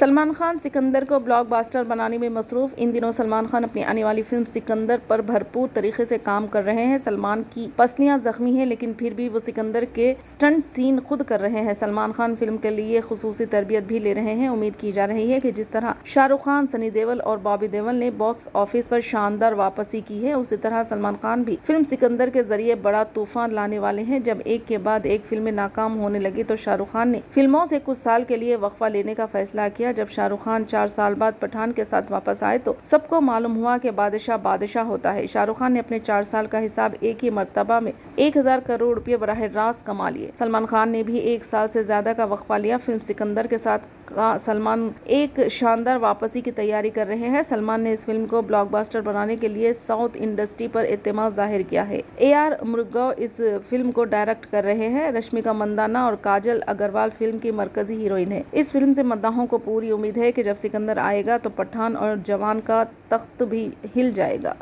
सलमान खान सिकंदर को ब्लॉकबस्टर बनाने में मसरूफ। इन दिनों सलमान खान अपनी आने वाली फिल्म सिकंदर पर भरपूर तरीके से काम कर रहे हैं। सलमान की पसलियां जख्मी हैं, लेकिन फिर भी वो सिकंदर के स्टंट सीन खुद कर रहे हैं। सलमान खान फिल्म के लिए खुसूसी तरबियत भी ले रहे हैं। उम्मीद की जा रही है कि जिस तरह शाहरुख खान, सनी देओल और बॉबी देओल ने बॉक्स ऑफिस पर शानदार वापसी की है, उसी तरह सलमान खान भी फिल्म सिकंदर के जरिए बड़ा तूफान लाने वाले हैं। जब एक के बाद एक फिल्में नाकाम होने लगी तो शाहरुख खान ने फिल्मों से कुछ साल के लिए वक्फा लेने का फैसला किया। जब शाहरुख खान 4 साल बाद पठान के साथ वापस आए तो सबको मालूम हुआ कि बादशाह बादशाह होता है। शाहरुख खान ने अपने 4 साल का हिसाब एक ही मर्तबा में 1000 करोड़ रुपए बराह रास्त कमा लिए। सलमान खान ने भी 1 साल से ज्यादा का वक्फा लिया। फिल्म सिकंदर के साथ सलमान एक शानदार वापसी की तैयारी कर रहे हैं। सलमान ने इस फिल्म को ब्लॉकबस्टर बनाने के लिए साउथ इंडस्ट्री पर एतमाद जाहिर किया है। AR मुरुगन इस फिल्म को डायरेक्ट कर रहे हैं। रश्मिका मंदाना और काजल अग्रवाल फिल्म की मरकजी हीरोइन है। इस फिल्म से मद्दाहों को पूरी उम्मीद है कि जब सिकंदर आएगा तो पठान और जवान का तख्त भी हिल जाएगा।